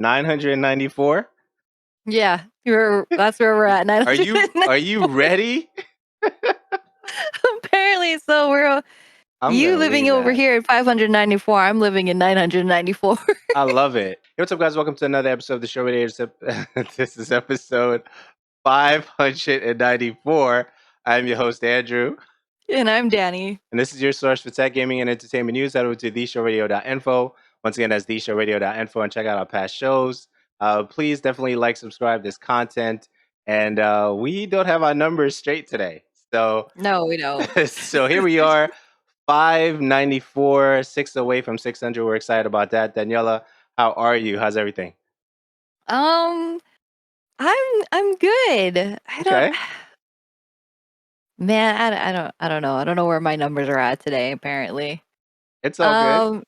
994. Yeah, that's where we're at. Are you ready? Apparently, so we're I'm you gonna living leave over that. here at 594. I'm living in 994. I love it. Hey, what's up, guys? Welcome to another episode of the show. This is episode 594. I'm your host, Andrew. And I'm Danny. And this is your source for tech, gaming, and entertainment news. Head over to theshowradio.info. Once again, that's theshowradio.info, and check out our past shows. Please definitely like, subscribe this content. And we don't have our numbers straight today. So, No, we don't. so here we are, 594, 6 away from 600. We're excited about that. Daniella, how are you? How's everything? I'm good. I don't Okay. Man, I don't know. I don't know where my numbers are at today, apparently. It's all good.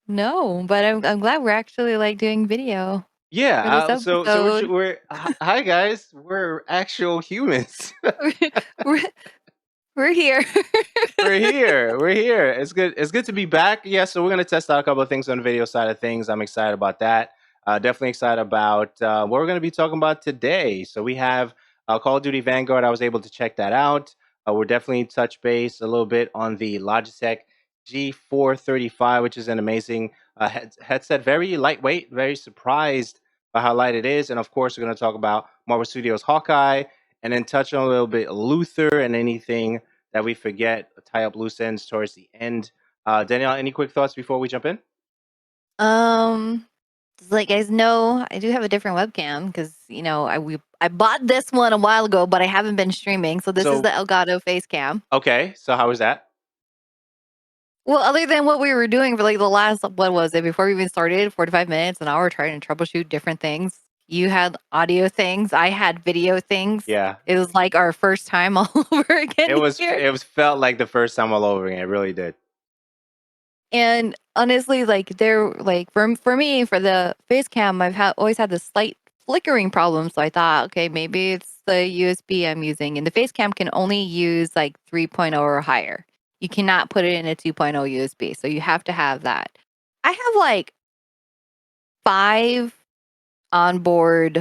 No, but I'm glad we're actually like doing video Yeah. for this So episode. hi guys. We're actual humans. we're, we're here. We're here. We're here. It's good. It's good to be back. Yeah. So we're gonna test out a couple of things on the video side of things. I'm excited about that. Definitely excited about what we're gonna be talking about today. So we have Call of Duty Vanguard. I was able to check that out. We're definitely touch base a little bit on the Logitech G435, which is an amazing headset. Very lightweight. Very surprised by how light it is. And of course, we're gonna talk about Marvel Studios Hawkeye, and then touch on a little bit Luther and anything that we forget, tie up loose ends towards the end. Danielle, any quick thoughts before we jump in? Just let you guys know, I do have a different webcam because I bought this one a while ago, but I haven't been streaming. So this is the So, Elgato face cam. okay, so how was that? Well, other than what we were doing for like the last, what was it, before we even started, 45 minutes, an hour trying to troubleshoot different things. You had audio things, I had video things. Yeah, It was like our first time all over again here. it was felt like the first time all over again. It really did. And honestly, like they're like for me, for the face cam, always had this slight flickering problem. So I thought, okay, maybe it's the USB I'm using. And the face cam can only use like 3.0 or higher. You cannot put it in a 2.0 USB. So you have to have that. I have like 5 on board,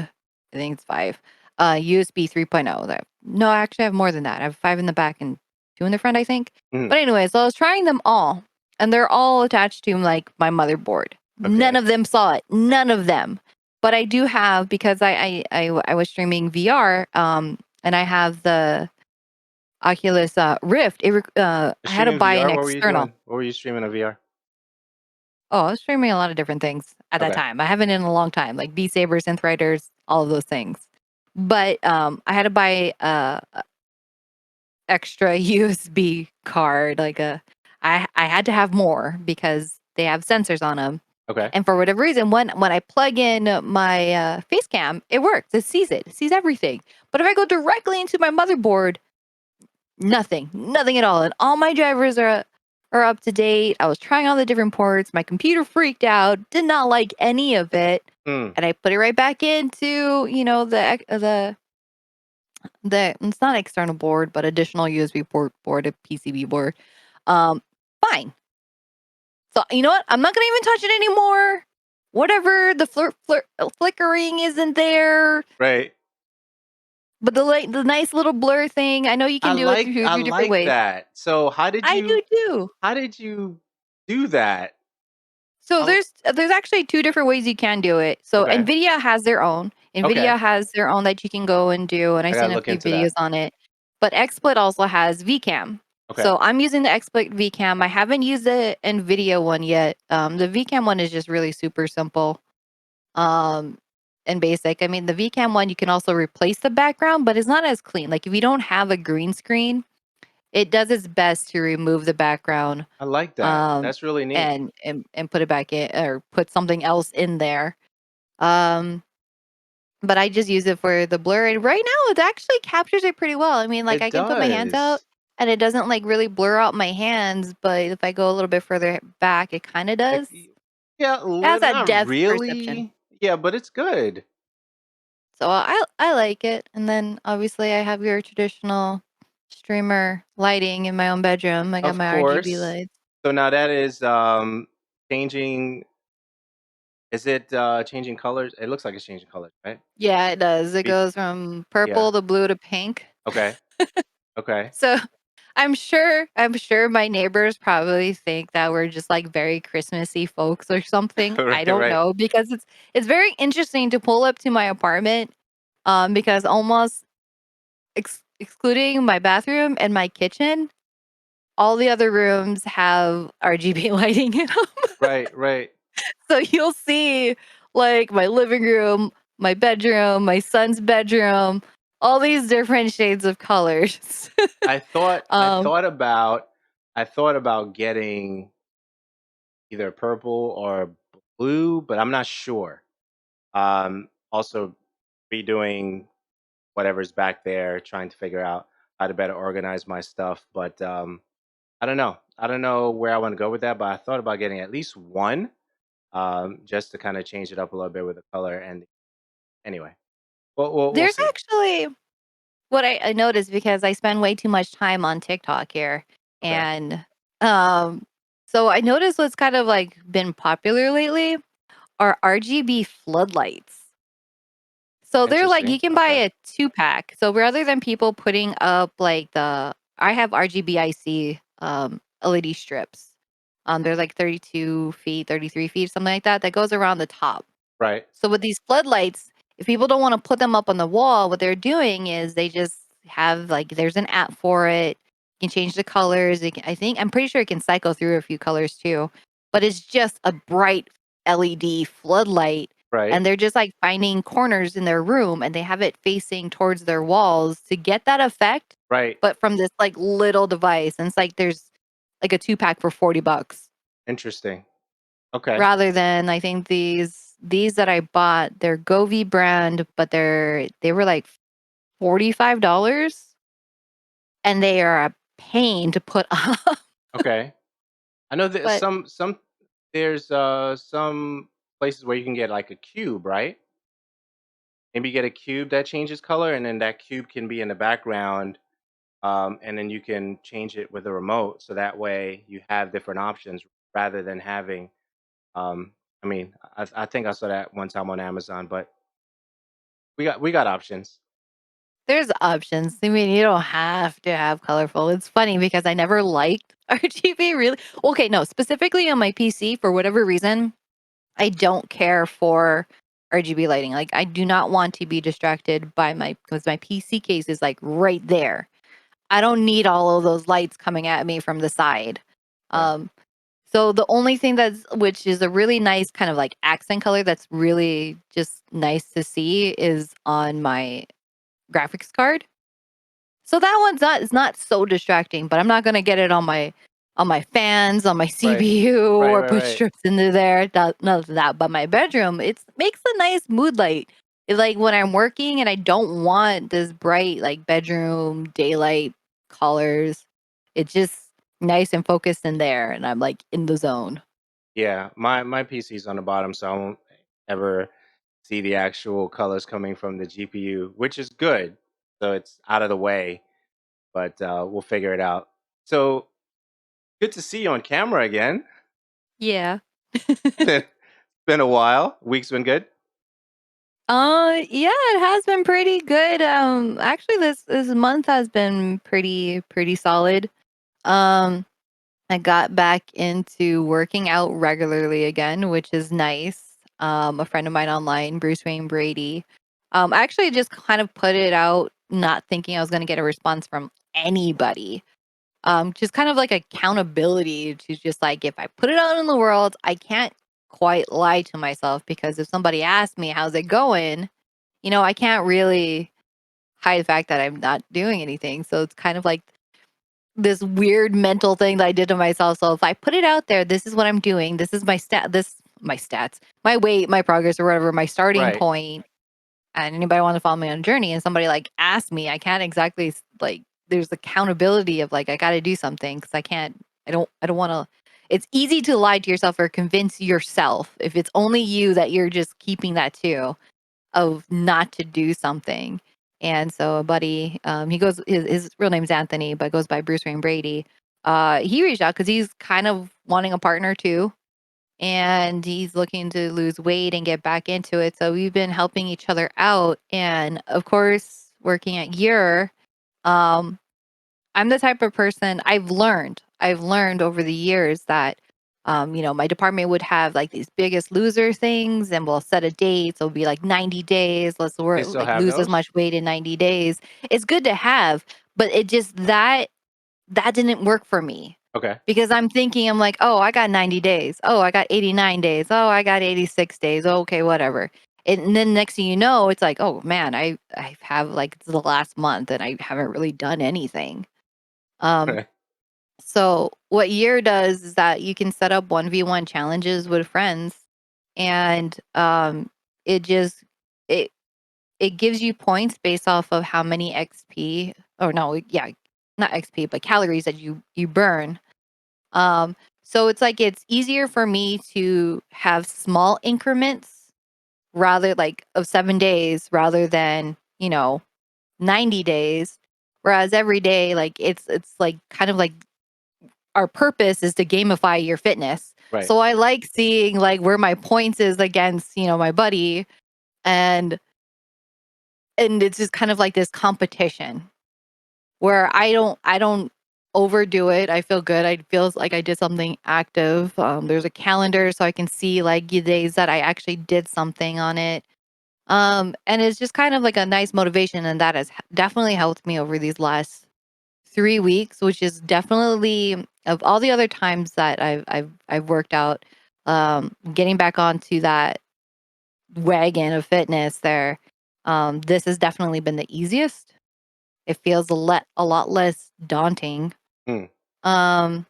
I think it's 5, USB 3.0. No, actually I have more than that. I have 5 in the back and 2 in the front, I think. Mhm. But anyway, so I was trying them all, and they're all attached to like my motherboard. None Okay. of them saw it. None of them. But I do have, because I was streaming VR, and I have the Oculus Rift. I had to Streaming buy an VR, what were you external. doing? What were you streaming on VR? Oh, I was streaming a lot of different things at that Okay. time. I haven't in a long time, like Beat Saber, Synth Riders, all of those things. But I had to buy a extra USB card. I had to have more because they have sensors on them. Okay. And for whatever reason, when I plug in my face cam, it works. It sees it. It sees everything. But if I go directly into my motherboard, nothing at all. And all my drivers are up to date. I was trying all the different ports. My computer freaked out. Did not like any of it. Mm. And I put it right back into the it's not external board, but additional USB board, a PCB board. Fine. So you know what? I'm not gonna even touch it anymore. Whatever, the flickering isn't there. Right. But the nice little blur thing, I know you can do it through I different like ways. that. So I do too. how did you do that? So Oh, there's actually 2 different ways you can do it. So okay. Nvidia has their own. Okay. Nvidia has their own that you can go and do, and I I've gotta seen a look few into videos that. on it. But XSplit also has VCam. Okay. So I'm using the XSplit VCam. I haven't used the Nvidia one yet. The VCam one is just really super simple, um, and basic. I mean, the VCam one you can also replace the background, but it's not as clean. Like if you don't have a green screen, it does its best to remove the background, I like that. um, That's really neat. and put it back in, or put something else in there. Um, but I just use it for the blur, and right now it actually captures it pretty well. I mean, like It I can put my hands out does. and it doesn't like really blur out my hands, but if I go a little bit further back, it kind of Like, does. yeah, It has that not depth perception. really. Yeah, but it's good. So I like it. And then obviously I have your traditional streamer lighting in my own bedroom. I got Of my RGB course. lights. So now that is changing Is it changing colors? It looks like it's changing colors, right? Yeah, it does. It Be- goes from yeah. purple to blue to pink. Okay. Okay. So I'm sure my neighbors probably think that we're just like very Christmassy folks or something. I Right. don't Right. know because it's very interesting to pull up to my apartment because almost excluding my bathroom and my kitchen, all the other rooms have RGB lighting in them. Right. Right. So you'll see like my living room, my bedroom, my son's bedroom, all these different shades of colors. I thought I um thought about I thought about getting either purple or blue, but I'm not sure. Also redoing whatever's back there, trying to figure out how to better organize my stuff. But I don't know. I don't know where I want to go with that, but I thought about getting at least one, just to kind of change it up a little bit with the color. And anyway, we'll There's see. actually what I noticed because I spend way too much time on TikTok here. Okay, And um so I noticed what's kind of like been popular lately are RGB floodlights. So they're like you interesting. can buy Okay, a 2-pack. So rather than people putting up like I have RGBIC LED strips. They're like 32 feet, 33 feet, something like that goes around the top. right, So with these floodlights, if people don't want to put them up on the wall, what they're doing is they just have like there's an app for it. You can change the colors. I'm pretty sure it can cycle through a few colors too, but it's just a bright LED floodlight. right, And they're just like finding corners in their room and they have it facing towards their walls to get that effect, right. but from this like little device. And it's like there's like a 2-pack for $40 Interesting. Okay, rather than I think these that I bought, they're Govee brand, but they were like $45 and they are a pain to put up. okay. I know that But some there's some places where you can get like a cube, right? Maybe get a cube that changes color, and then that cube can be in the background, and then you can change it with a remote. So that way you have different options rather than having. Um, I mean, I think I saw that one time on Amazon, but we got options. there's options. I mean, you don't have to have colorful. It's funny because I never liked RGB really. Okay, no, specifically on my PC for whatever reason, I don't care for RGB lighting. Like I do not want to be distracted by my because my PC case is like right there. I don't need all of those lights coming at me from the side. Okay, Um, so the only thing which is a really nice kind of like accent color that's really just nice to see is on my graphics card. So that one's not it's not so distracting, but I'm not gonna get it on my fans, on my right, CPU, right, or right, put right. strips into there. None of that. But my bedroom, it makes a nice mood light. It's like when I'm working and I don't want this bright like bedroom daylight colors. It's just nice and focused in there, and I'm like in the zone. Yeah, my PC's on the bottom, so I won't ever see the actual colors coming from the GPU, which is good. So it's out of the way, but we'll figure it out. So good to see you on camera again. Yeah. It's been a while. Week's been good. Yeah, it has been pretty good. Actually this month has been pretty solid. Um I got back into working out regularly again, which is nice. A friend of mine online, Bruce Wayne Brady, I actually just kind of put it out, not thinking I was going to get a response from anybody. Just kind of like accountability to just like if I put it out in the world, I can't quite lie to myself because if somebody asks me how's it going, I can't really hide the fact that I'm not doing anything. So it's kind of like this weird mental thing that I did to myself. So if I put it out there, this is what I'm doing. This is my stats, my weight, my progress, or whatever, my starting Right. point. And anybody want to follow me on a journey, and somebody like asked me, I can't exactly like. There's accountability of like I got to do something because I can't. I don't want to. It's easy to lie to yourself or convince yourself if it's only you that you're just keeping that to of not to do something. And so a buddy, he goes, his real name's Anthony, but goes by Bruce Wayne Brady. He reached out because he's kind of wanting a partner too. and he's looking to lose weight and get back into it. So we've been helping each other out. And of course, working at Year, um, I'm the type of person I've learned over the years that, my department would have like these biggest loser things and we'll set a date. So it'll be like 90 days. Let's They work, still like have lose as those? much weight in 90 days. It's good to have, but it just, that didn't work for me Okay. because I'm like, oh, I got 90 days. Oh, I got 89 days. Oh, I got 86 days. Oh, okay, whatever. And then next thing you know, it's like, oh man, I have like it's the last month and I haven't really done anything. Um, Okay. so what Year does is that you can set up 1v1 challenges with friends, and it just it it gives you points based off of how many XP, or no, yeah, not XP, but calories that you burn. Um, so it's like it's easier for me to have small increments rather like of 7 days rather than 90 days. Whereas every day, like it's like kind of like our purpose is to gamify your fitness. Right. So I like seeing like where my points is against, my buddy, and it's just kind of like this competition where I don't overdo it. I feel good. I feels like I did something active. There's a calendar so I can see like the days that I actually did something on it. And it's just kind of like a nice motivation, and that has definitely helped me over these last 3 weeks, which is definitely of all the other times that I've worked out, getting back onto that wagon of fitness there. This has definitely been the easiest. It feels a lot less daunting. Mm. Um,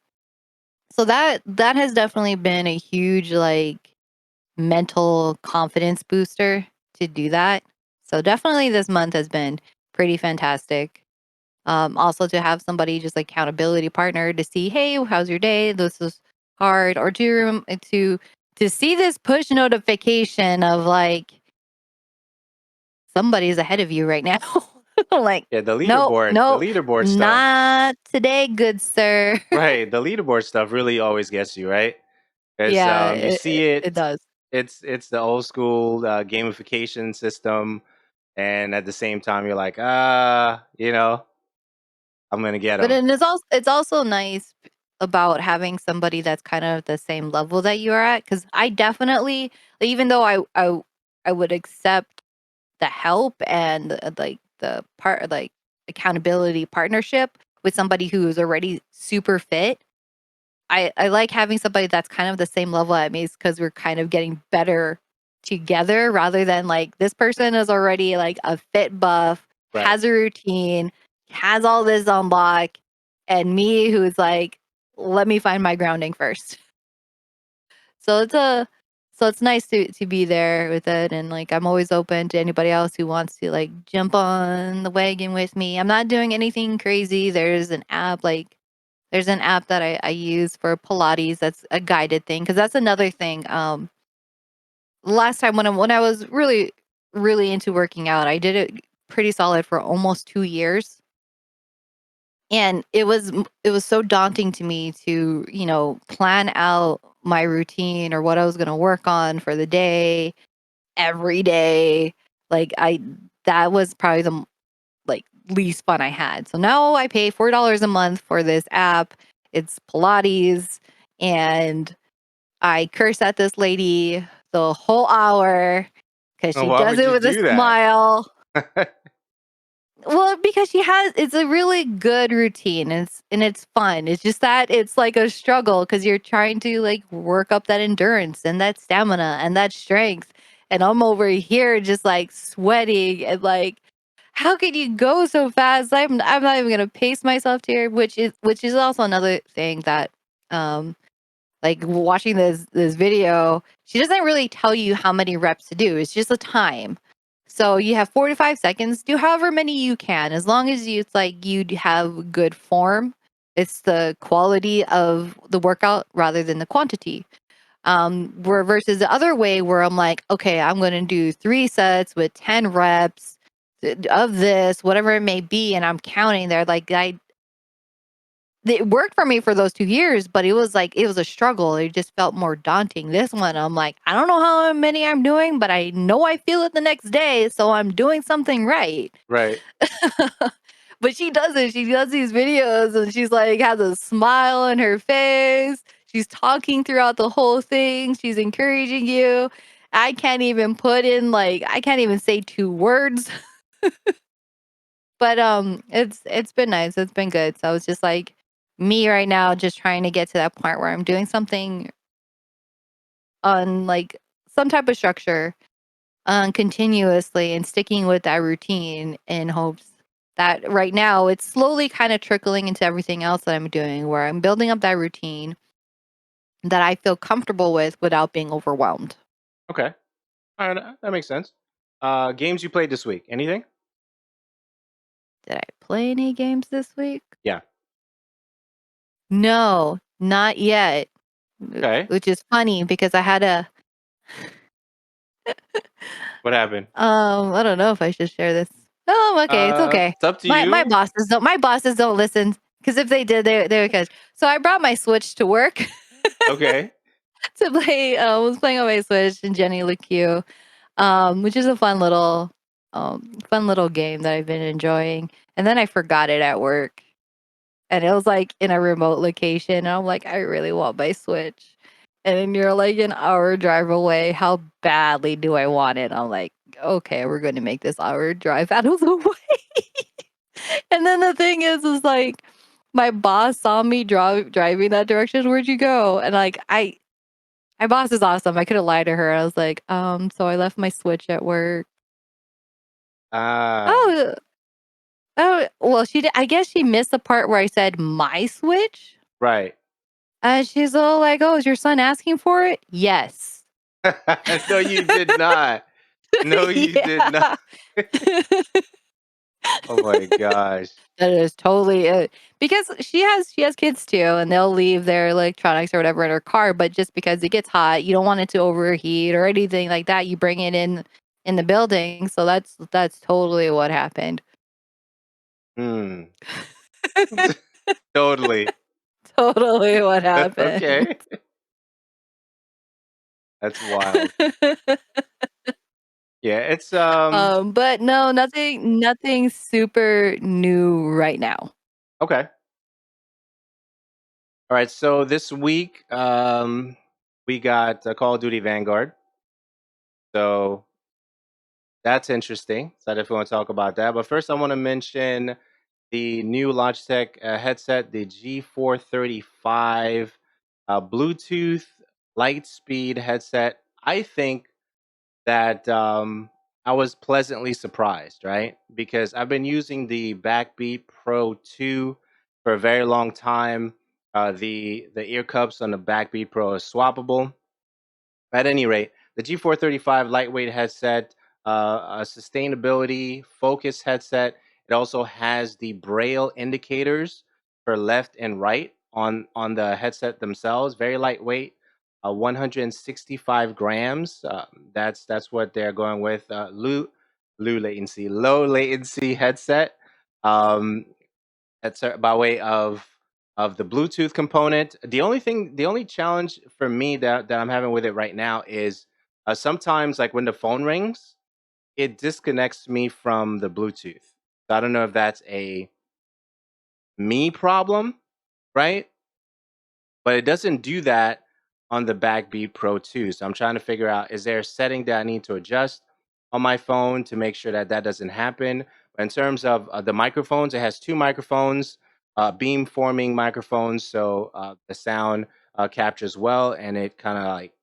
so that has definitely been a huge like mental confidence booster to do that. So definitely this month has been pretty fantastic. Also to have somebody just like accountability partner to see, hey, how's your day? This is hard, or to see this push notification of like somebody's ahead of you right now. Like, Yeah, the nope, leaderboard, the nope, leaderboard stuff. not today, good sir. Right, the leaderboard stuff really always gets you, right? Because Yeah, you it, see it, it it, does. it's the old school gamification system, and at the same time, you're like, I'm gonna get But them. then it's also nice about having somebody that's kind of the same level that you are at. Because I definitely, like, even though I would accept the help and like the part like accountability partnership with somebody who is already super fit. I like having somebody that's kind of the same level at me because we're kind of getting better together rather than like this person is already like a fit buff, Right. has a routine, has all this on lock, and me who's like, let me find my grounding first. So it's nice to be there with it, and like I'm always open to anybody else who wants to like jump on the wagon with me. I'm not doing anything crazy. There's an app that I use for Pilates that's a guided thing, because that's another thing. Last time when I was really, really into working out, I did it pretty solid for almost 2 years. And it was so daunting to me to, plan out my routine or what I was gonna work on for the day, every day. Like, that was probably the like least fun I had. So now I pay $4 a month for this app. It's Pilates, and I curse at this lady the whole hour because Oh, she why does would it you with a do that? smile. Well, because it's a really good routine. And it's fun. It's just that it's like a struggle because you're trying to like work up that endurance and that stamina and that strength. And I'm over here just like sweating and like, how can you go so fast? I'm not even gonna pace myself here, which is also another thing that like watching this video, she doesn't really tell you how many reps to do. It's just a time. So you have 45 seconds. Do however many you can, as long as it's like you have good form. It's the quality of the workout rather than the quantity. Where versus the other way where I'm like, okay, I'm going to do 3 sets with 10 reps of this, whatever it may be, and I'm counting there. Like it worked for me for those 2 years, but it was like it was a struggle. It just felt more daunting. This one, I'm like, I don't know how many I'm doing, but I know I feel it the next day, so I'm doing something right. Right. But she does it. She does these videos and she's like has a smile on her face. She's talking throughout the whole thing. She's encouraging you. I can't even say 2 words. But it's been nice. It's been good. So it's just like me right now just trying to get to that point where I'm doing something on like some type of structure continuously and sticking with that routine in hopes that right now it's slowly kind of trickling into everything else that I'm doing where I'm building up that routine that I feel comfortable with without being overwhelmed. Okay. All right. That makes sense. Games you played this week? Anything? Did I play any games this week? Yeah. No, not yet. Okay. Which is funny because I had a What happened? I don't know if I should share this. Oh, okay, it's okay. It's up to My you. bosses don't listen because if they did, they would catch. So I brought my Switch to work Okay. to play. Was playing on my Switch and Jenny LeCue, which is a fun little game that I've been enjoying. And then I forgot it at work, and it was like in a remote location. And I'm like, I really want my Switch. And then you're like an hour drive away. How badly do I want it? I'm like, okay, we're going to make this hour drive out of the way. And then the thing is like, my boss saw me driving that direction. Where'd you go? And like, my boss is awesome. I could have lied to her. I was like, so I left my Switch at work. Ah, Oh, oh, well, she did. I guess she missed the part where I said my Switch. right. And she's all like, "Oh, is your son asking for it?" Yes. No, you did not. No, you did not. Yeah. Oh my gosh. That is totally it. Because she has kids too, and they'll leave their electronics or whatever in her car, but just because it gets hot, you don't want it to overheat or anything like that, you bring it in the building, so that's totally what happened. Hmm. Totally. Totally what happened. Okay. That's wild. Yeah, it's But no, nothing super new right now. okay. All right, so this week we got Call of Duty Vanguard. So that's interesting. So I definitely want to talk about that. But first I want to mention the new Logitech headset, the G435 Bluetooth light speed headset. I think that I was pleasantly surprised, right? Because I've been using the Backbeat Pro 2 for a very long time. The ear cups on the Backbeat Pro are swappable. At any rate, the G435 lightweight headset, a sustainability focus headset. It also has the braille indicators for left and right on the headset themselves. Very lightweight, 165 grams. That's what they're going with. Low latency headset. Um, that's by way of the Bluetooth component. The only challenge for me that I'm having with it right now is sometimes like when the phone rings, it disconnects me from the Bluetooth. So I don't know if that's a me problem, right? But it doesn't do that on the Backbeat Pro 2. So I'm trying to figure out, is there a setting that I need to adjust on my phone to make sure that that doesn't happen? But in terms of the microphones, it has two microphones, beam forming microphones, so the sound captures well, and it kind of like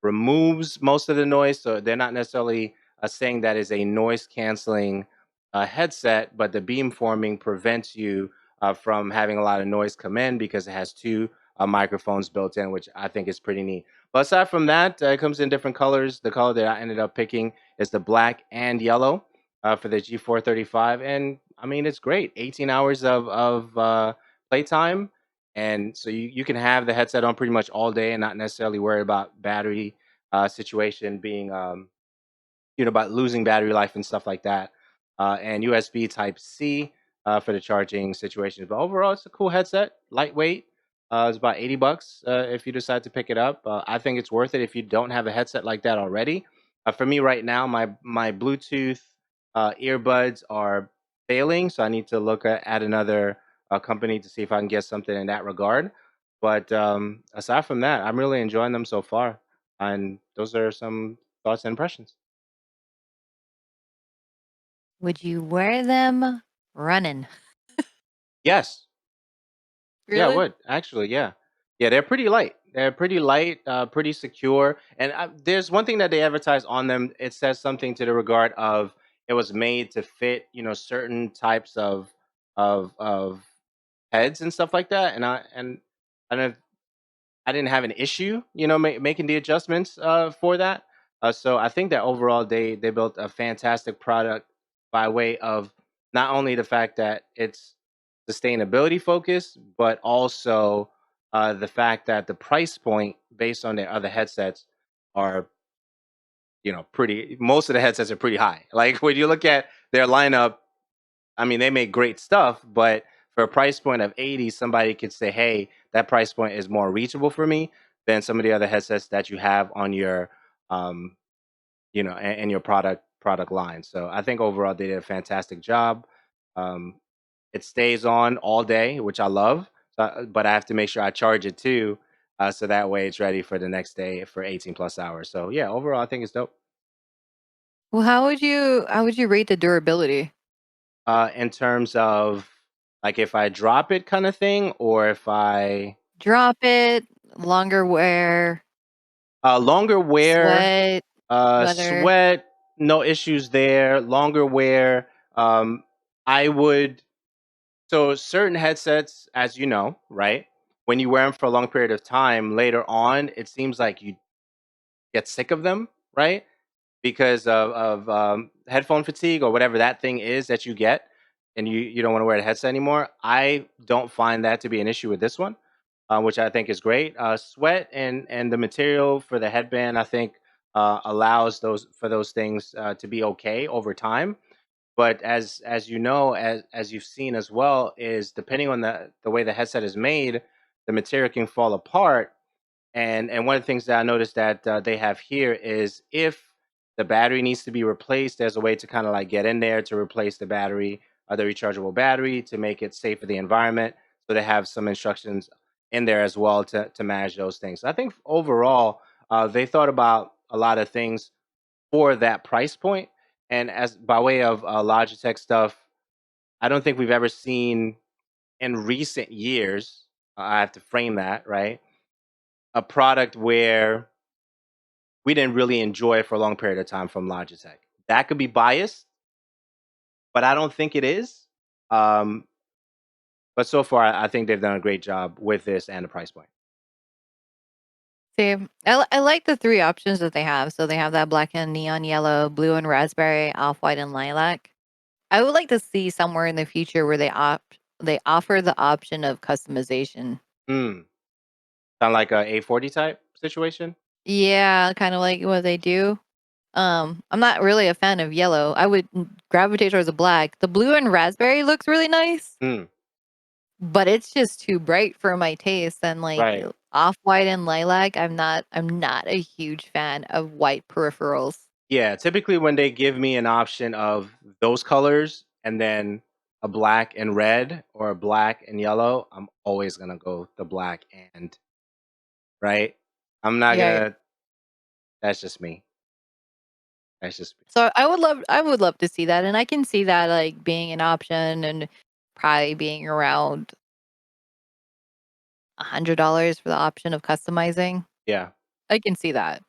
removes most of the noise. So they're not necessarily saying that is a noise canceling headset, but the beamforming prevents you from having a lot of noise come in because it has two microphones built in, which I think is pretty neat. But aside from that, it comes in different colors. The color that I ended up picking is the black and yellow for the G435. And I mean, it's great. 18 hours of playtime, and so you can have the headset on pretty much all day and not necessarily worry about battery situation being about losing battery life and stuff like that. And USB Type C. for the charging situations. But overall, it's a cool headset, lightweight. It's about $80 if you decide to pick it up. I think it's worth it if you don't have a headset like that already. For me right now, my Bluetooth earbuds are failing, so I need to look at another company to see if I can get something in that regard. But aside from that, I'm really enjoying them so far, and those are some thoughts and impressions. Would you wear them running? Yes, yeah, I Really? would actually. Yeah, yeah, they're pretty light. They're pretty light, pretty secure. And there's one thing that they advertise on them. It says something to the regard of it was made to fit, certain types of heads and stuff like that. And I don't I didn't have an issue, making the adjustments for that. So I think that overall they built a fantastic product by way of not only the fact that it's sustainability focused, but also the fact that the price point based on their other headsets are pretty. Most of the headsets are pretty high. Like when you look at their lineup, I mean, they make great stuff, but for a price point of 80, somebody could say, "Hey, that price point is more reachable for me than some of the other headsets that you have on your, um, in your product line." So I think overall they did a fantastic job. Um, it stays on all day, which I love, but I have to make sure I charge it too, so that way it's ready for the next day for 18 plus hours. So yeah, overall I think it's dope. Well, how would you rate the durability? In terms of like if I drop it kind of thing, or if I Drop it, longer wear, longer wear, sweat, weather. sweat, no issues there. Longer wear, I would. So certain headsets, as you know, right? When you wear them for a long period of time, later on, it seems like you get sick of them, right? Because of headphone fatigue or whatever that thing is that you get, and you don't want to wear the headset anymore. I don't find that to be an issue with this one, which I think is great. Sweat and the material for the headband, I think, allows those things to be okay over time. But as you know, as you've seen as well, is depending on the way the headset is made, the material can fall apart. And one of the things that I noticed that they have here is if the battery needs to be replaced, there's a way to kind of like get in there to replace the battery, the rechargeable battery, to make it safe for the environment. So they have some instructions in there as well to manage those things. So I think overall, they thought about a lot of things for that price point. And as by way of Logitech stuff, I don't think we've ever seen in recent years. I have to frame that right, a product where we didn't really enjoy it for a long period of time from Logitech. That could be biased, but I don't think it is. Um, but so far, I think they've done a great job with this and the price point. Same. I like the three options that they have. So they have that black and neon yellow, blue and raspberry, off white and lilac. I would like to see somewhere in the future where they offer the option of customization. Mm, kind of like a A40 type situation. Yeah, kind of like what they do. I'm not really a fan of yellow. I would gravitate towards the black. The blue and raspberry looks really nice, Mm, but it's just too bright for my taste. And like right. off white and lilac, I'm not a huge fan of white peripherals. Yeah. Typically, when they give me an option of those colors and then a black and red or a black and yellow, I'm always gonna go the black and right. I'm not Yeah. gonna. That's just me. That's just me. So I would love to see that, and I can see that like being an option and probably being around $100 for the option of customizing. Yeah. I can see that.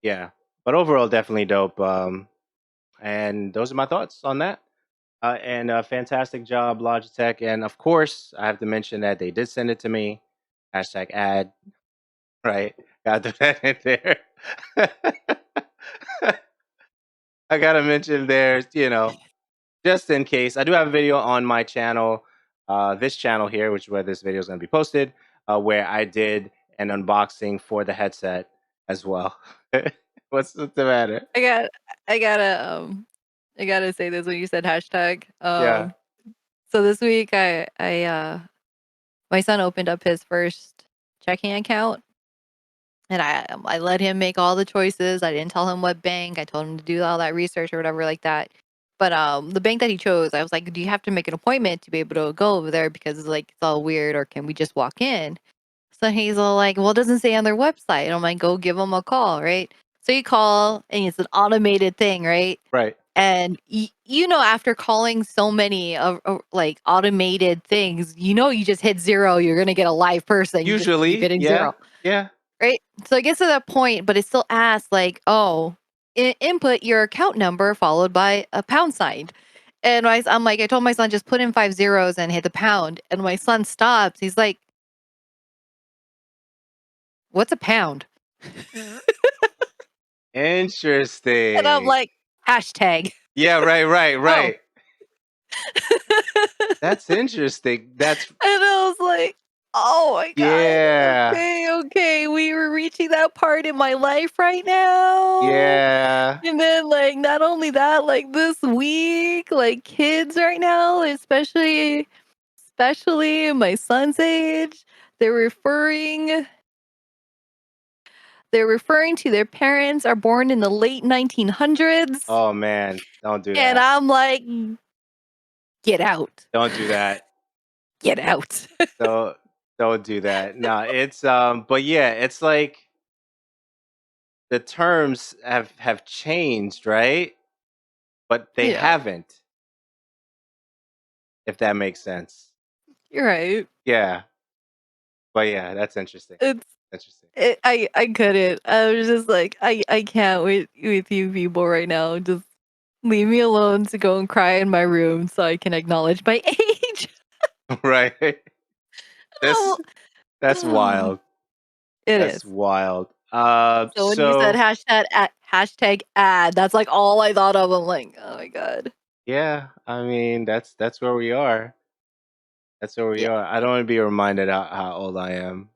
Yeah. But overall, definitely dope. And those are my thoughts on that. And fantastic job, Logitech. And of course, I have to mention that they did send it to me. Hashtag ad, right? Got to put that in there. I gotta mention there's, just in case. I do have a video on my channel, this channel here, which is where this video is gonna be posted, where I did an unboxing for the headset as well. What's the matter? I got I gotta I gotta say this when you said hashtag. Yeah. So this week, my son opened up his first checking account, and I let him make all the choices. I didn't tell him what bank. I told him to do all that research or whatever like that. But the bank that he chose, I was like, "Do you have to make an appointment to be able to go over there? Because it's all weird, or can we just walk in?" So he's all like, "Well, it doesn't say on their website." I'm like, "Go give them a call, right?" So you call, and it's an automated thing, right? Right. And after calling so many of like automated things, you just hit zero. You're gonna get a live person. You just keep Usually, hitting yeah, zero, yeah. right? So it gets to that point, but it still asks like, "Oh, input your account number followed by a pound sign." And I'm like, I told my son, just put in 5 zeros and hit the pound. And my son stops. He's like, "What's a pound?" And I'm Interesting. like, hashtag. Yeah, right, Oh. right. That's interesting. That's And I was like, "Oh my god, yeah, okay. We were reaching that part in my life right now." yeah. And then, like, not only that, like, this week, like, kids right now, especially my son's age, they're referring they're referring to their parents are born in the late 1900s, Oh man, don't do and that. I'm like, "Get out. Don't do that. Get out." Don't don't do that. No, it's but yeah, it's like the terms have changed, right? But they Yeah, haven't, if that makes sense. you're right. Yeah. But yeah, that's interesting. It's Interesting. I couldn't. I was just like, I can't with you people right now. Just leave me alone to go and cry in my room so I can acknowledge my age. Right. Oh, This that's wild. it That's is. wild. So when you said So hashtag ad, that's like all I thought of. I'm like, oh my god. yeah, I mean that's where we are. That's where we Yeah. are. I don't want to be reminded how old I am.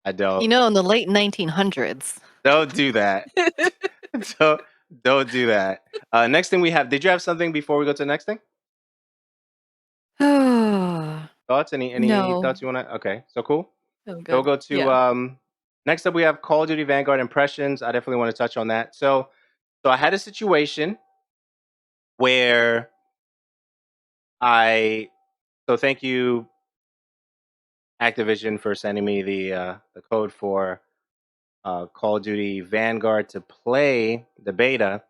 I don't. In the late 1900s. Don't do that. don't don't do that. Next thing we have. Did you have something before we go to the next thing? Thoughts? Any No. thoughts you want to? Okay, so cool. I'm So we'll good. go to Yeah. next up we have Call of Duty Vanguard Impressions. I definitely want to touch on that. So I had a situation where I so thank you Activision for sending me the code for Call of Duty Vanguard to play the beta.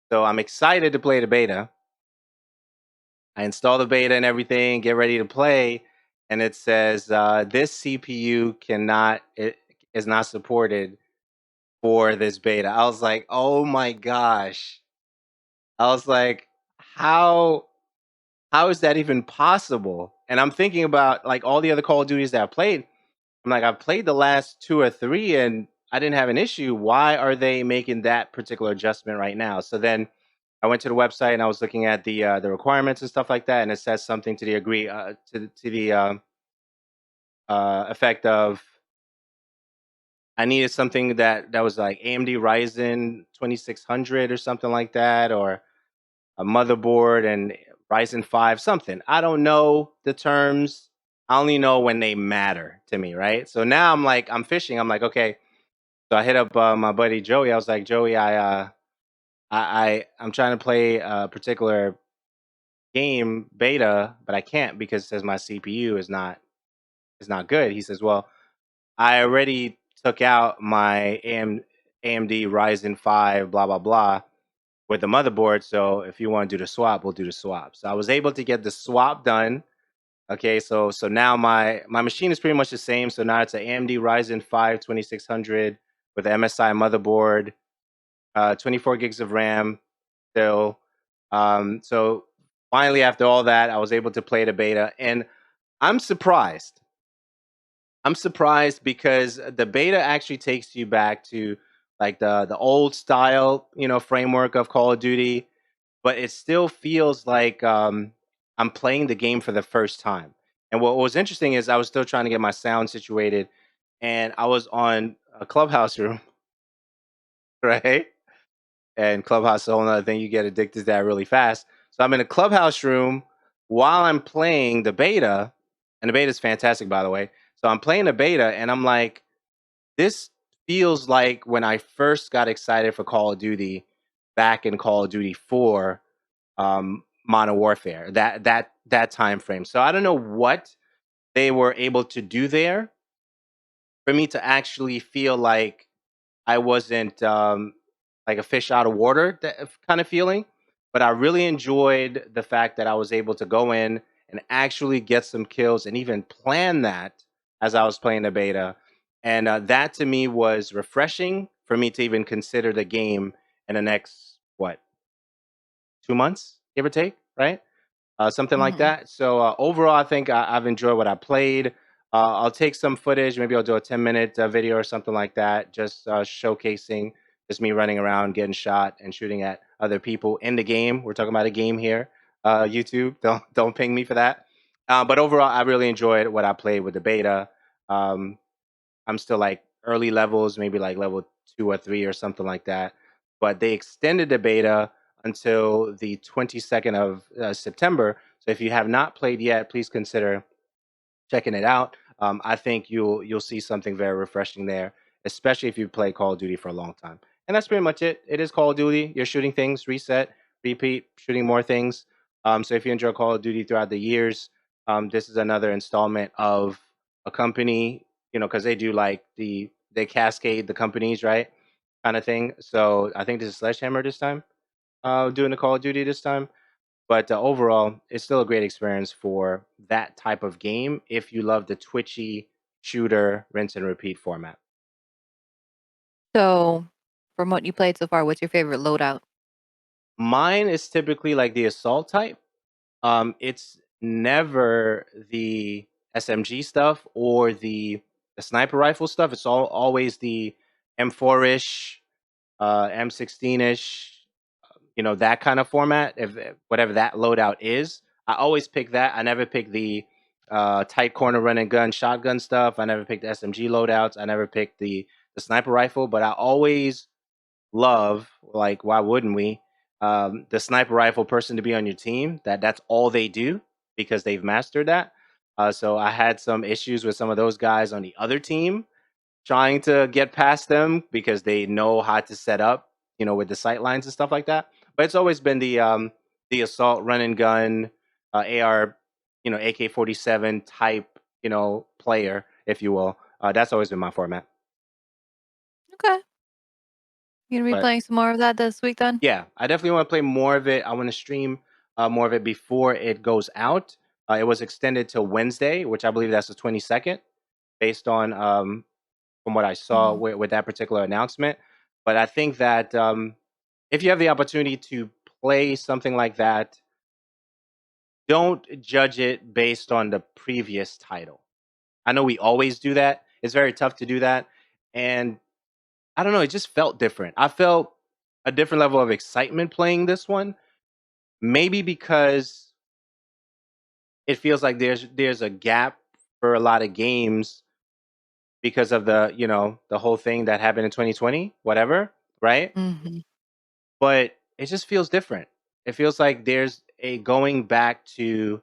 So I'm excited to play the beta. I install the beta and everything, get ready to play, and it says this CPU it is not supported for this beta. I was like, oh my gosh. I was like, how how is that even possible? And I'm thinking about like all the other Call of Duties that I played. I'm like, I've played the last two or three and I didn't have an issue. Why are they making that particular adjustment right now? So then I went to the website and I was looking at the requirements and stuff like that, and it says something to the effect of I needed something that was like AMD Ryzen 2600 or something like that, or a motherboard and Ryzen 5 something. I don't know the terms. I only know when they matter to me, right? So now I'm fishing. I'm like, okay. So I hit up my buddy Joey. I was like, Joey, I'm trying to play a particular game beta, but I can't because it says my CPU is not good. He says, well, I already took out my AMD Ryzen 5, blah blah blah, with the motherboard. So if you want to do the swap, we'll do the swap. So I was able to get the swap done. Okay, so now my machine is pretty much the same. So now it's an AMD Ryzen 5 2600 with MSI motherboard, 24 gigs of RAM still. So finally, after all that, I was able to play the beta, and I'm surprised. I'm surprised because the beta actually takes you back to like the old style, framework of Call of Duty, but it still feels like I'm playing the game for the first time. And what was interesting is I was still trying to get my sound situated, and I was on a clubhouse room, right? And clubhouse is a whole other thing. You get addicted to that really fast. So I'm in a clubhouse room while I'm playing the beta, and the beta is fantastic, by the way. So I'm playing the beta, and I'm like, this feels like when I first got excited for Call of Duty back in Call of Duty 4, Modern Warfare. That time frame. So I don't know what they were able to do there for me to actually feel like I wasn't like a fish out of water kind of feeling. But I really enjoyed the fact that I was able to go in and actually get some kills and even plan that as I was playing the beta. And that to me was refreshing for me to even consider the game in the next, what, 2 months, give or take, right? Something like Mhm. that. So overall, I think I've enjoyed what I played. I'll take some footage. Maybe I'll do a 10-minute video or something like that, just showcasing just me running around, getting shot, and shooting at other people in the game. We're talking about a game here. YouTube, don't ping me for that. But overall, I really enjoyed what I played with the beta. Um, I'm still like early levels, maybe like level 2 or 3 or something like that. But they extended the beta until the 22nd of September. So if you have not played yet, please consider checking it out. I think you'll see something very refreshing there, especially if you play Call of Duty for a long time. And that's pretty much it. It is Call of Duty. You're shooting things, reset, repeat, shooting more things. So if you enjoy Call of Duty throughout the years, this is another installment of a company. Because they do like they cascade the companies, right? Kind of thing. So I think this is Sledgehammer this time, doing the Call of Duty this time. But overall, it's still a great experience for that type of game if you love the twitchy shooter rinse and repeat format. So, from what you played so far, what's your favorite loadout? Mine is typically like the assault type. It's never the SMG stuff or the sniper rifle stuff. It's always the M4-ish, M16-ish, that kind of format. If whatever that loadout is, I always pick that. I never pick the tight corner run and gun shotgun stuff. I never picked the SMG loadouts. I never picked the sniper rifle. But I always love, like, why wouldn't we? The sniper rifle person to be on your team. That's all they do because they've mastered that. So I had some issues with some of those guys on the other team trying to get past them because they know how to set up, with the sight lines and stuff like that. But it's always been the assault run and gun, AR, AK-47 type, player, if you will. That's always been my format. Okay. You gonna be But playing some more of that this week then? yeah, I definitely want to play more of it. I want to stream more of it before it goes out. It was extended to Wednesday, which I believe that's the 22nd, based on from what I saw Mhm. with that particular announcement. But I think that if you have the opportunity to play something like that, don't judge it based on the previous title. I know we always do that. It's very tough to do that. And I don't know, it just felt different. I felt a different level of excitement playing this one. Maybe because it feels like there's a gap for a lot of games because of the whole thing that happened in 2020, whatever, right? Mhm. But it just feels different. It feels like there's a going back to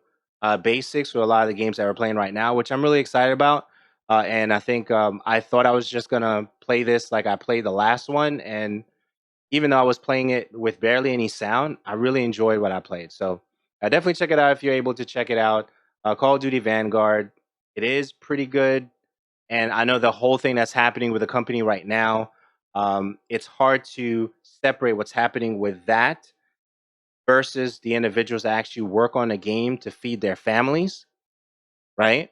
basics with a lot of the games that we're playing right now, which I'm really excited about. And I think I thought I was just gonna play this like I played the last one, and even though I was playing it with barely any sound, I really enjoyed what I played. So definitely check it out if you're able to check it out. Call of Duty Vanguard, it is pretty good, and I know the whole thing that's happening with the company right now. It's hard to separate what's happening with that versus the individuals that actually work on a game to feed their families, right?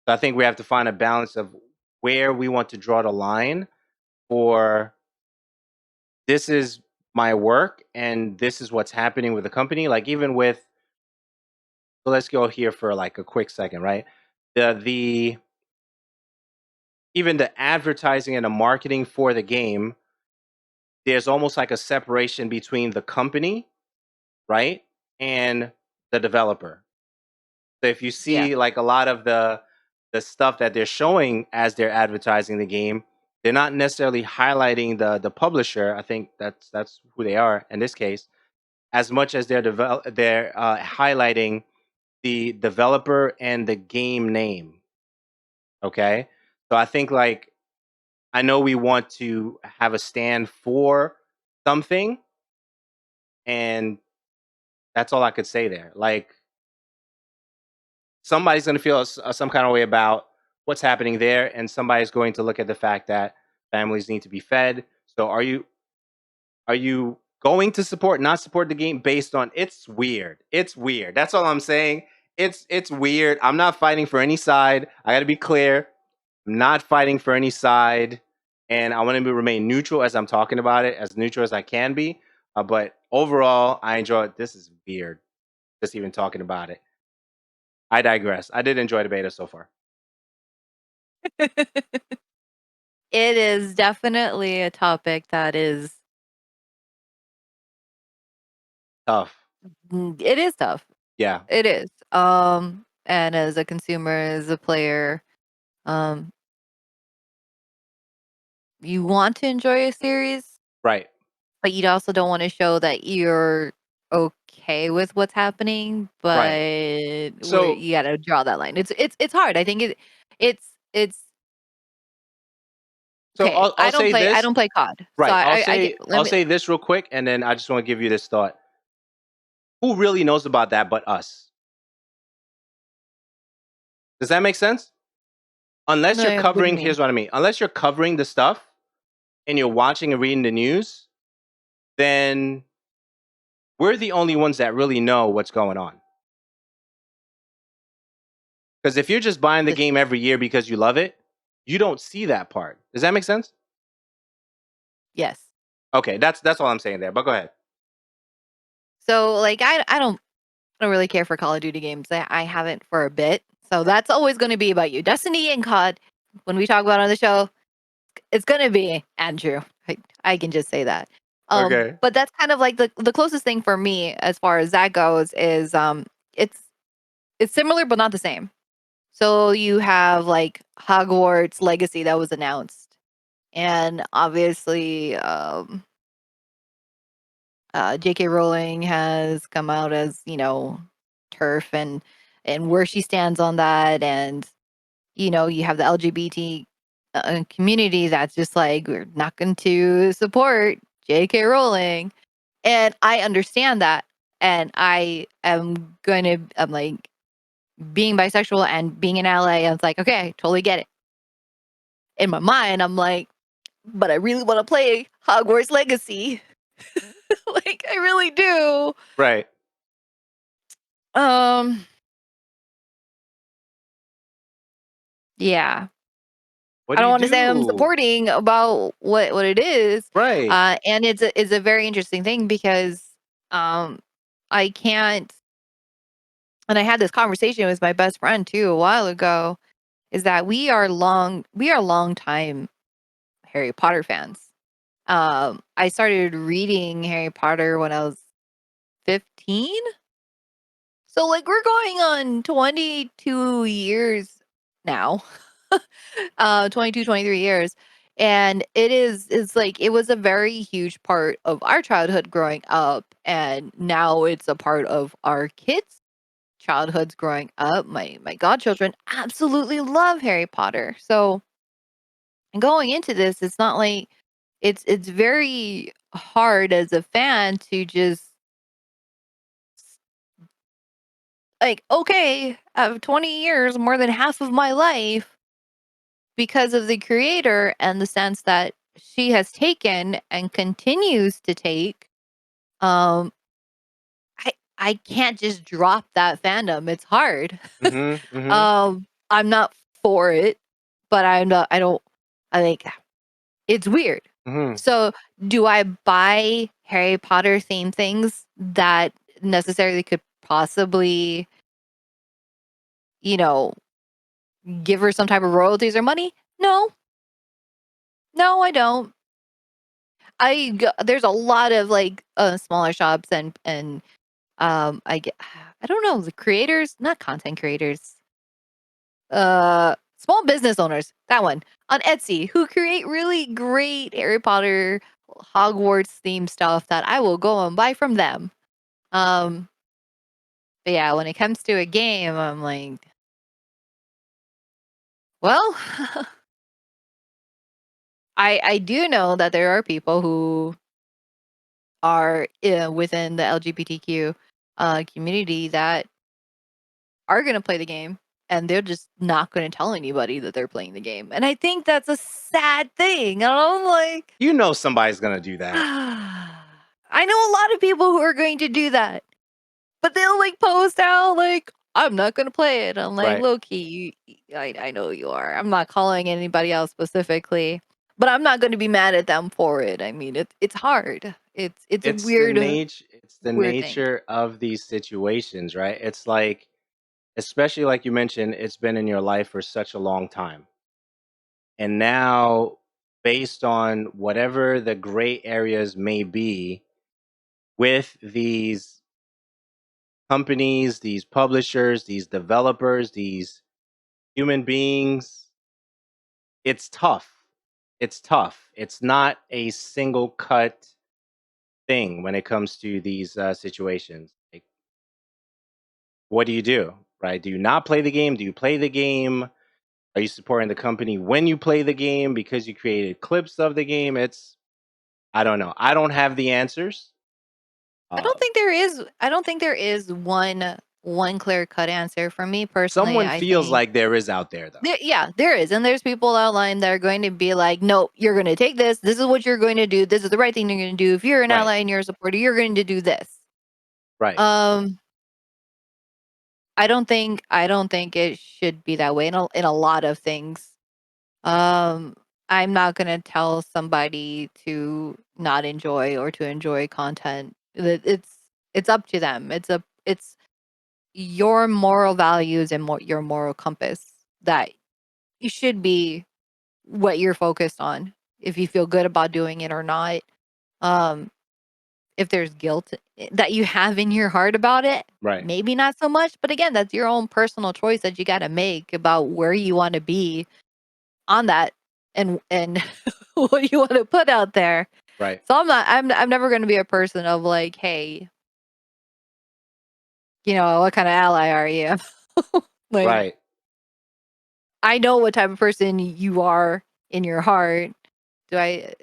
So I think we have to find a balance of where we want to draw the line for this is my work and this is what's happening with the company. Like even with, so let's go here for like a quick second, right? The even the advertising and the marketing for the game, there's almost like a separation between the company, right, and the developer. So if you Yeah. see like a lot of the stuff that they're showing as they're advertising the game, they're not necessarily highlighting the publisher. I think that's who they are in this case, as much as they're highlighting the developer and the game name. Okay, so I think like I know we want to have a stand for something, and that's all I could say there. Like somebody's going to feel some kind of way about what's happening there, and somebody's going to look at the fact that families need to be fed. So are you going to support, not support the game based on it's weird. It's weird. That's all I'm saying. It's weird. I'm not fighting for any side. I got to be clear. I'm not fighting for any side, and I want to remain neutral as I'm talking about it, as neutral as I can be. But overall, I enjoy it. This is weird. Just even talking about it. I digress. I did enjoy the beta so far. It is definitely a topic that is Tough. it is tough. Yeah. It is. And as a consumer, as a player, um, you want to enjoy a series, Right. but you also don't want to show that you're okay with what's happening. Right. But where So you got to draw that line. It's hard. I think it's so okay. I'll say I this. don't play COD, so Right. I get. Let I'll me. say this real quick, and then I just want to give you this thought. Who really knows about that but us? Does that make sense? Unless you're What do you covering, mean? here's what I mean. Unless you're covering the stuff and you're watching and reading the news, then we're the only ones that really know what's going on. Because if you're just buying the This, game every year because you love it, you don't see that part. Does that make sense? yes. Okay, that's all I'm saying there. But go ahead. So like I don't really care for Call of Duty games. I haven't for a bit. So that's always going to be about you. Destiny and COD, when we talk about it on the show, it's going to be Andrew. I can just say that. Okay. But that's kind of like the closest thing for me as far as that goes is it's it's similar but not the same. So you have like Hogwarts Legacy that was announced, and obviously J.K. Rowling has come out as turf and where she stands on that, and you have the LGBT community that's just like we're not going to support J.K. Rowling, and I understand that, and I'm like being bisexual and being in LA. I was like, okay, I totally get it. In my mind, I'm like, but I really want to play Hogwarts Legacy, like I really do. Right. Um, yeah. What I do don't you want to say I'm do? supporting about what it is, Right. and it's a very interesting thing because um, I can't. And I had this conversation with my best friend too a while ago. Is that we are long time Harry Potter fans. I started reading Harry Potter when I was 15. So like we're going on 22 years now. 22, 23 years. And it's like it was a very huge part of our childhood growing up, and now it's a part of our kids' childhoods growing up. My godchildren absolutely love Harry Potter. So going into this, it's not like it's very hard as a fan to just like, okay, 20 years, more than half of my life because of the creator and the sense that she has taken and continues to take. um I can't just drop that fandom. It's hard. Mm-hmm. Mm-hmm. I'm not for it, but I don't I think it's weird. Mm-hmm. So do I buy Harry Potter themed things that necessarily could possibly, you know, give her some type of royalties or money? No. No, I don't. There's a lot of like smaller shops and I don't know, the creators, not content creators, small business owners, that one on Etsy, who create really great Harry Potter Hogwarts themed stuff that I will go and buy from them. Um But yeah, when it comes to a game, I'm like, well, I do know that there are people who are within the LGBTQ community that are going to play the game, and they're just not going to tell anybody that they're playing the game. And I think that's a sad thing. And I'm like, You know somebody's gonna do that. I know a lot of people who are going to do that, but they'll like post out like, I'm not going to play it. I'm like, Right. low key, I know you are. I'm not calling anybody else specifically, but I'm not going to be mad at them for it. I mean, it's hard. It's a It's the weird thing. nature of these situations, right? It's like, especially like you mentioned, it's been in your life for such a long time. And now, based on whatever the gray areas may be with these companies, these publishers, these developers, these human beings, it's tough. It's tough. It's not a single cut thing when it comes to these situations. Like, what do you do? Right? Do you not play the game? Do you play the game? Are you supporting the company when you play the game because you created clips of the game? I don't know. I don't have the answers. Um, I don't think there is one clear cut answer for me personally. Someone I feels think like there is out there, though. yeah, there is. And there's people outlined that are going to be like, no, you're going to take this. This is what you're going to do. This is the right thing you're going to do. If you're an Right. ally and you're a supporter, you're going to do this. Right. Um, I don't think it should be that way in a lot of things. Um, I'm not going to tell somebody to not enjoy or to enjoy content. It's up to them. It's your moral values and your moral compass that you should be what you're focused on. If you feel good about doing it or not. Um, if there's guilt that you have in your heart about it, Right. maybe not so much. But again, that's your own personal choice that you got to make about where you want to be on that and what you want to put out there. Right. So I'm never going to be a person of like, hey, what kind of ally are you? Like, Right. I know what type of person you are in your heart. If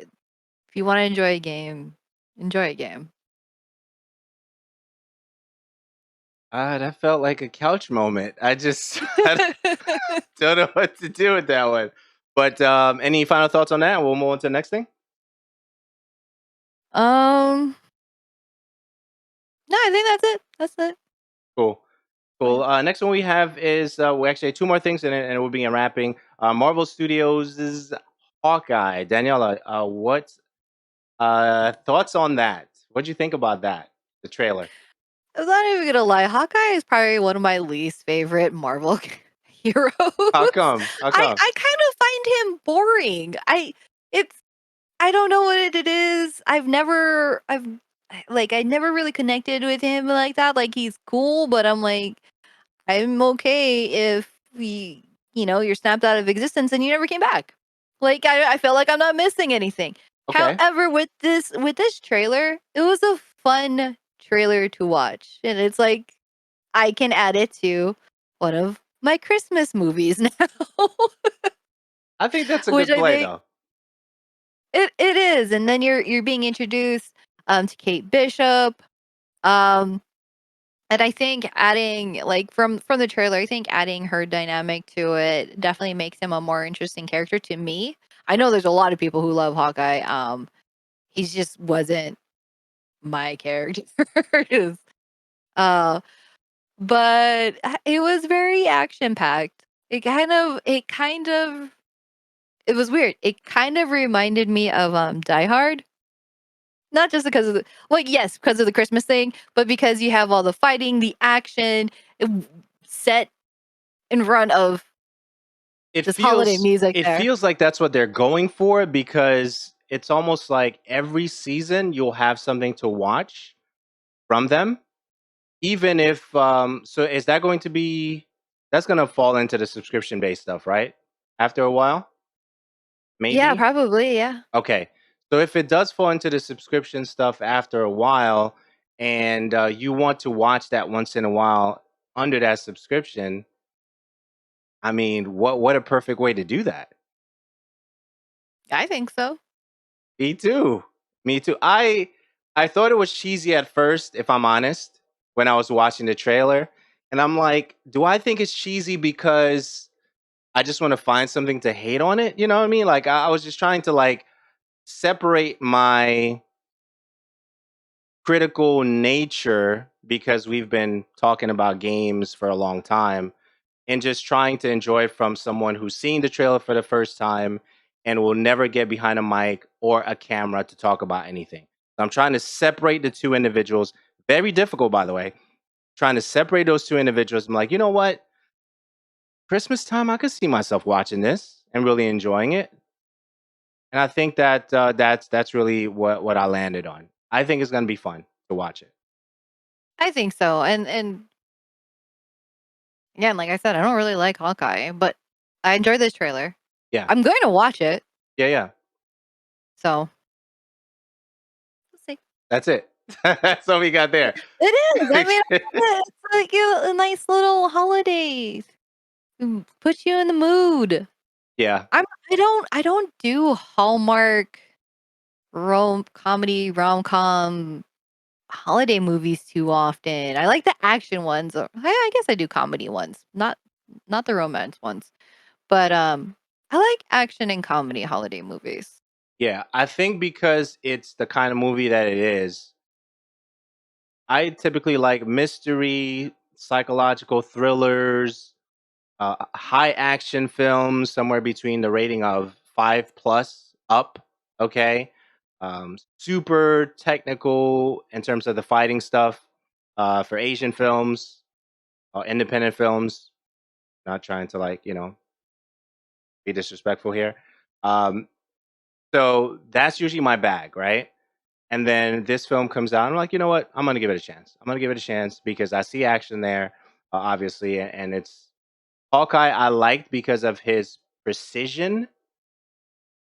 you want to enjoy a game, enjoy a game. That felt like a couch moment. I don't know what to do with that one. But any final thoughts on that? We'll move on to the next thing. um, no, I think that's it. That's it. Cool. Okay. Cool. Next one we have is we actually have two more things in it, and it will be in wrapping. Marvel Studios' Hawkeye. Daniela, what thoughts on that? What do you think about that? The trailer. I'm not even gonna lie. Hawkeye is probably one of my least favorite Marvel heroes. How come? How come? I kind of find him boring. It's I don't know what it is. I never really connected with him like that. Like he's cool, but I'm like I'm okay if you're snapped out of existence and you never came back. Like I feel like I'm not missing anything. Okay. However, with this trailer, it was a fun trailer to watch. And it's like I can add it to one of my Christmas movies now. I think that's a Which good I play, think though. it is. And then you're being introduced to Kate Bishop. Um And I think adding like from the trailer, I think adding her dynamic to it definitely makes him a more interesting character to me. I know there's a lot of people who love Hawkeye. He just wasn't my character. Just, uh, but it was very action packed. It was weird. It kind of reminded me of Die Hard. Not just because of yes, because of the Christmas thing, but because you have all the fighting, the action, set in front of It this holiday feels music it there. feels like that's what they're going for because it's almost like every season you'll have something to watch from them. Even if so is that going to be that's going to fall into the subscription based stuff, right? After a while? Yeah, Maybe? probably, yeah. Okay. So if it does fall into the subscription stuff after a while, and you want to watch that once in a while under that subscription, I mean, what a perfect way to do that. I think so. Me too. Me too. I thought it was cheesy at first, if I'm honest, when I was watching the trailer. And I'm like, do I think it's cheesy because I just want to find something to hate on it? You know what I mean? Like I was just trying to like separate my critical nature because we've been talking about games for a long time and just trying to enjoy from someone who's seen the trailer for the first time and will never get behind a mic or a camera to talk about anything. So I'm trying to separate the two individuals. Very difficult, by the way. Trying to separate those two individuals. I'm like, you know what? Christmas time, I could see myself watching this and really enjoying it. And I think that that's really what I landed on. I think it's gonna be fun to watch it. I think so. And again, like I said, I don't really like Hawkeye, but I enjoyed this trailer. Yeah, I'm going to watch it. yeah, yeah. So we'll see. That's it. That's what we got there. It is. I mean, it's like a nice little holiday. Puts you in the mood. Yeah, I don't do Hallmark rom-com holiday movies too often. I like the action ones. Or I guess I do comedy ones, not the romance ones. But I like action and comedy holiday movies. yeah. I think because it's the kind of movie that it is, I typically like mystery, psychological thrillers, high action films, somewhere between the rating of 5+ up. Okay. Super technical in terms of the fighting stuff for Asian films, independent films. Not trying to like, be disrespectful here. Um, so that's usually my bag, right? And then this film comes out. I'm like, you know what? I'm gonna give it a chance. I'm gonna give it a chance because I see action there, obviously, and it's Hawkeye. I liked because of his precision,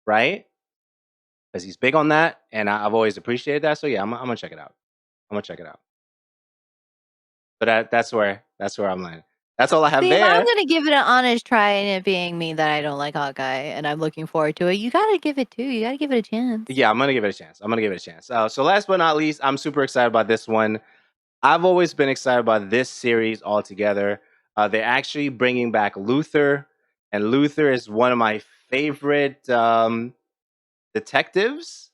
right? Because he's big on that, and I've always appreciated that. So yeah, I'm gonna check it out. I'm gonna check it out. But that's where I'm landing. That's all I have See, if I'm there. gonna give it an honest try and it being me that I don't like Hawkeye and I'm looking forward to it, you gotta give it too. You gotta give it a chance. Yeah, I'm gonna give it a chance. I'm gonna give it a chance. So last but not least, I'm super excited about this one. I've always been excited about this series altogether. They're actually bringing back Luther, and Luther is one of my favorite detectives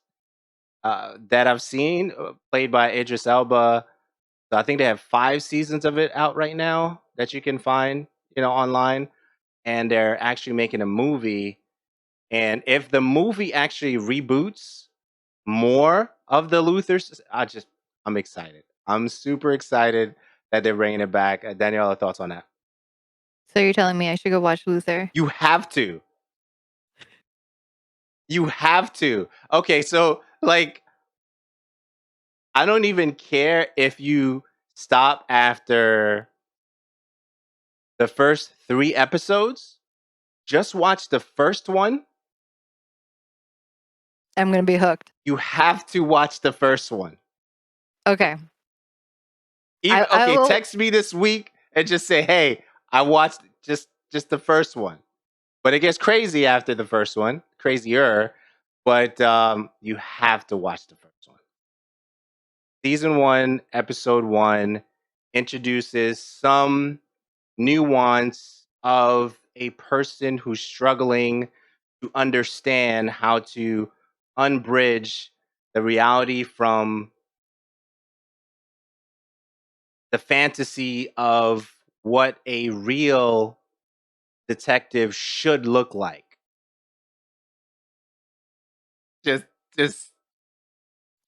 that I've seen, played by Idris Elba. So I think they have 5 seasons of it out right now that you can find, online, and they're actually making a movie. And if the movie actually reboots more of the Luthers, I'm excited. I'm super excited that they're bringing it back. Daniella, thoughts on that? So you're telling me I should go watch Luther? You have to. You have to. Okay, so like, I don't even care if you stop after the first 3 episodes. Just watch the first one. I'm gonna be hooked. You have to watch the first one. Okay. Even I okay, will. text me this week and just say, "Hey, I watched just the first one." But it gets crazy after the first one, crazier. But you have to watch the first one. Season 1, episode 1 introduces some nuance of a person who's struggling to understand how to unbridge the reality from the fantasy of what a real detective should look like. Just just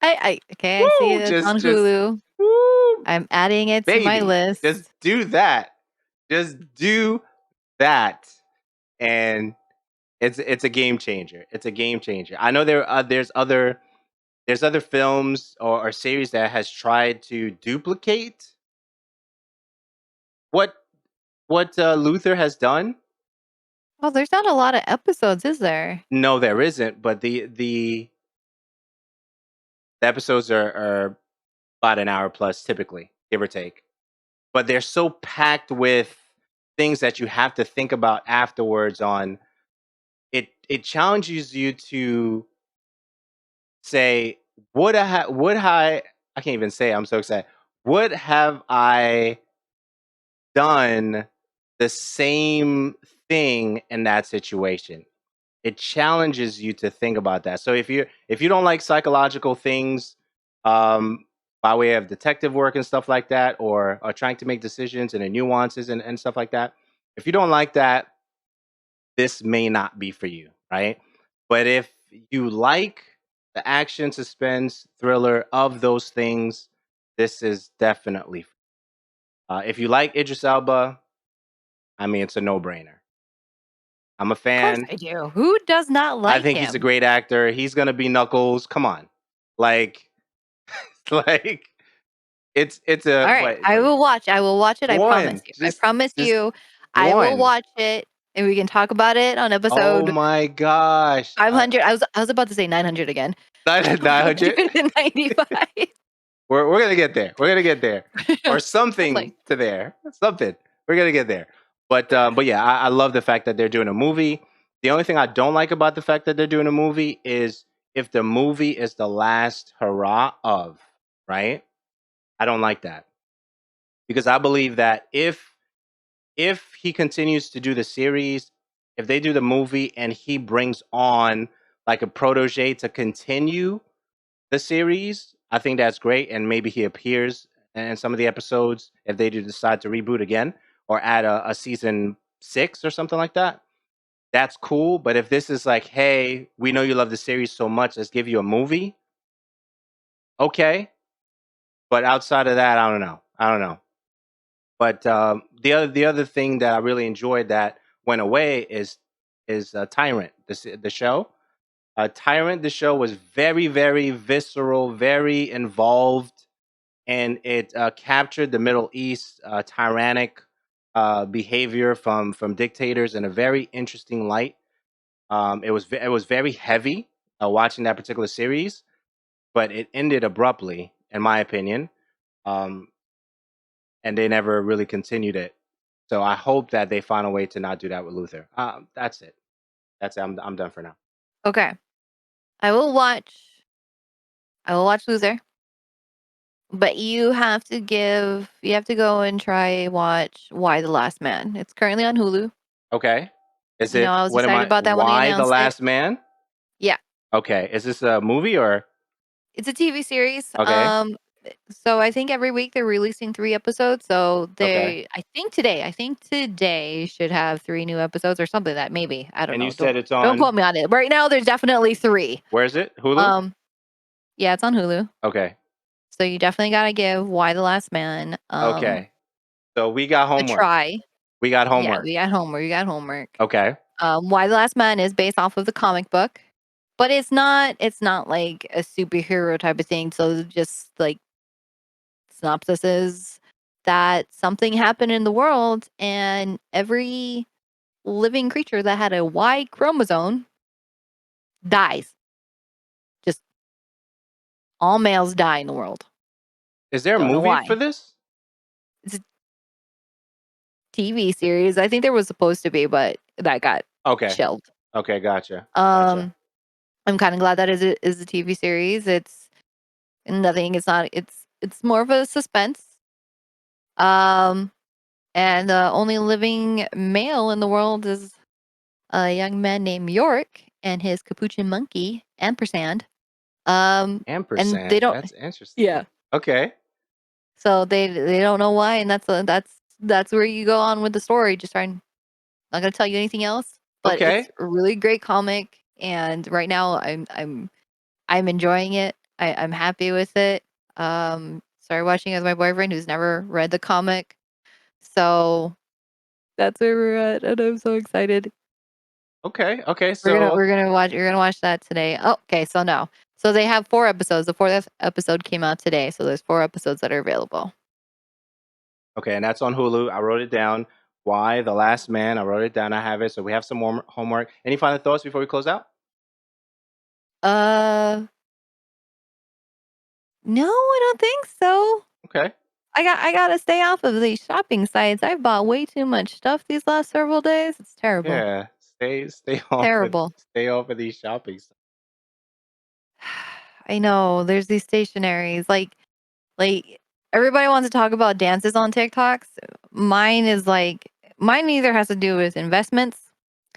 I okay. I see woo, it's on just Hulu. woo, I'm adding it to my baby. Just list. do that. Just do that, and it's a game changer. It's a game changer. I know there's other films or series that has tried to duplicate what Luther has done. Oh, there's not a lot of episodes, is there? No, there isn't. But the episodes are about an hour plus, typically, give or take. But they're so packed with things that you have to think about afterwards. On it, it challenges you to say, would I can't even say it, I'm so excited. Would have I done the same thing in that situation? It challenges you to think about that. So if you don't like psychological things, um, by way of detective work and stuff like that, or trying to make decisions and the nuances and stuff like that, if you don't like that, this may not be for you, right? But if you like the action, suspense, thriller of those things, this is definitely. If you like Idris Elba, I mean, it's a no-brainer. I'm a Of course fan. I do. Who does not I like think he's a him? great actor. He's gonna be Knuckles. Come on, like, like it's a All right, I but yeah, will watch. I will watch it. I promise one you. I promise just you. I will one. watch it, and we can talk about it on Oh episode my gosh, 500. I was about to say 900 again. 900. 595. We're gonna get there. We're gonna get there, or something Like, to there. Something. We're gonna get there. But yeah, I love the fact that they're doing a movie. The only thing I don't like about the fact that they're doing a movie is if the movie is the last hurrah of, right? I don't like that, because I believe that if he continues to do the series, if they do the movie and he brings on like a protege to continue the series, I think that's great. And maybe he appears in some of the episodes if they do decide to reboot again or add a season 6 or something like that. That's cool. But if this is like, hey, we know you love the series so much, let's give you a movie. Okay. But outside of that, I don't know. I don't know. But the other thing that I really enjoyed that went away is Tyrant, the show. Tyrant, the show was very, very visceral, very involved, and it captured the Middle East tyrannic behavior from dictators in a very interesting light. It was very heavy watching that particular series, but it ended abruptly, in my opinion, um, and they never really continued it. So I hope that they find a way to not do that with Luther. That's it. That's it. I'm done for now. okay, I will watch. I will watch Loser, but you have to give. You have to go and try watch Why the Last Man. It's currently on Hulu. Okay. Is You know, it, I was what am excited I? about that when they Why the announced it. Last Man? Yeah, Okay. Is this a movie or? it's a TV series. Okay. So I think every week they're releasing 3 episodes. So Okay. I think today should have 3 new episodes or something that maybe. I don't And you know. said it's Don't on, quote me on it. Right now there's definitely 3. where is it? Hulu? Um yeah, it's on Hulu. Okay. So you definitely got to give Why the Last Man Okay. So we got a homework. try. We got Yeah, homework. we got homework. You got homework. Okay. Why the Last Man is based off of the comic book, but it's not like a superhero type of thing. So just like synopsis is that something happened in the world and every living creature that had a Y chromosome dies. Just all males die in the world. Is there a Don't know movie for why. this? It's a TV series. I think there was supposed to be, but that got Okay. shelved. Okay. Gotcha. Gotcha. Um, I'm kind of glad that is a TV series. It's nothing. It's not. It's more of a suspense. Um, and the only living male in the world is a young man named York and his capuchin monkey Ampersand. And they Ampersand. don't. That's interesting. Yeah. Okay. So they don't know why, and that's where you go on with the story. Just trying. Not gonna tell you anything else, but it's Okay. a really great comic, and right now I'm enjoying it. I'm happy with it. Started watching it with my boyfriend who's never read the comic, so that's where we're at, and I'm so excited. Okay. Okay. We're gonna So, we're gonna watch we're gonna watch that today. Oh, okay, so no. So they have 4 episodes. The 4th episode came out today, so there's 4 episodes that are available. okay. And that's on Hulu. I wrote it down. Why the Last Man? I wrote it down. I have it. So we have some more homework. Any final thoughts before we close out? Uh, No, I don't think so. Okay. I gotta stay off of these shopping sites. I've bought way too much stuff these last several days. It's terrible. Yeah. Terrible. Stay off of these shopping sites. I know. There's these stationaries. Like everybody wants to talk about dances on TikToks. Mine is like mine either has to do with investments,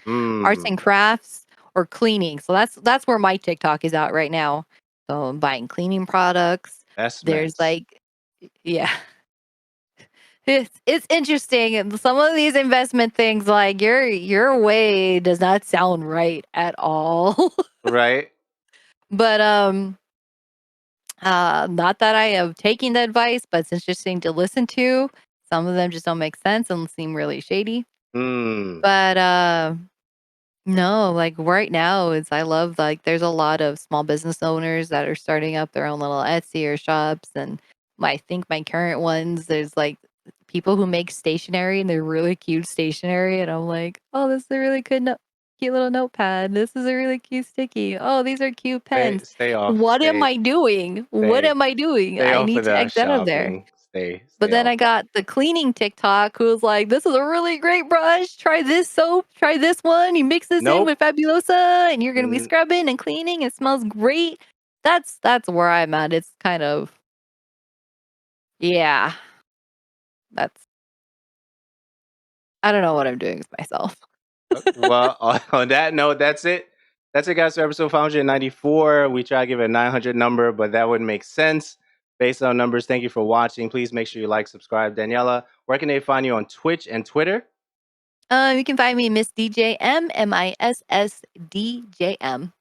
arts and Mm, crafts, or cleaning. So that's where my TikTok is at right now. So I'm buying cleaning products. There's investments. like yeah. It's interesting. And some of these investment things, like your way does not sound right at all. Right. But not that I am taking the advice, but it's interesting to listen to. Some of them just don't make sense and seem really shady. Mm. But no, like right now it's I love like there's a lot of small business owners that are starting up their own little Etsy or shops, and I think my current ones there's like people who make stationery and they're really cute stationery, and I'm like, oh, this is a really good cute little notepad. This is a really cute sticky. Oh, these are cute Stay pens. stay off. What am I doing? What Stay am I doing? stay I off need of to the exit out of there. shopping. Stay But then off. I got the cleaning TikTok who's like, "This is a really great brush. Try this soap. Try this one. You mix this in Nope. with Fabulosa, and you're gonna be Mm, scrubbing and cleaning. It smells great." That's where I'm at. It's kind of yeah. That's I don't know what I'm doing with myself. well, on that note, that's it. That's it, guys, for episode 594. We try to give it a 900 number, but that wouldn't make sense based on numbers. Thank you for watching. Please make sure you like, subscribe. Daniela, where can they find you on Twitch and Twitter? You can find me Miss DJM, MISSDJM.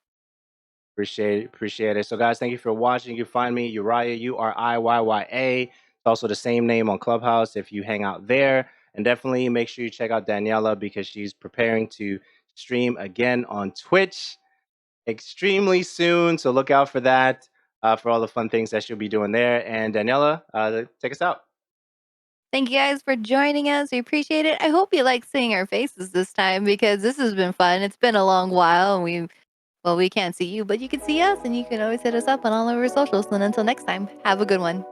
Appreciate it. So, guys, thank you for watching. You can find me Uriah, Uriyya. It's also the same name on Clubhouse if you hang out there. And definitely make sure you check out Daniela because she's preparing to stream again on Twitch extremely soon. So look out for that, for all the fun things that she'll be doing there. And Daniela, take us out. Thank you guys for joining us. We appreciate it. I hope you like seeing our faces this time because this has been fun. It's been a long while, and we can't see you, but you can see us, and you can always hit us up on all of our socials. And until next time, have a good one.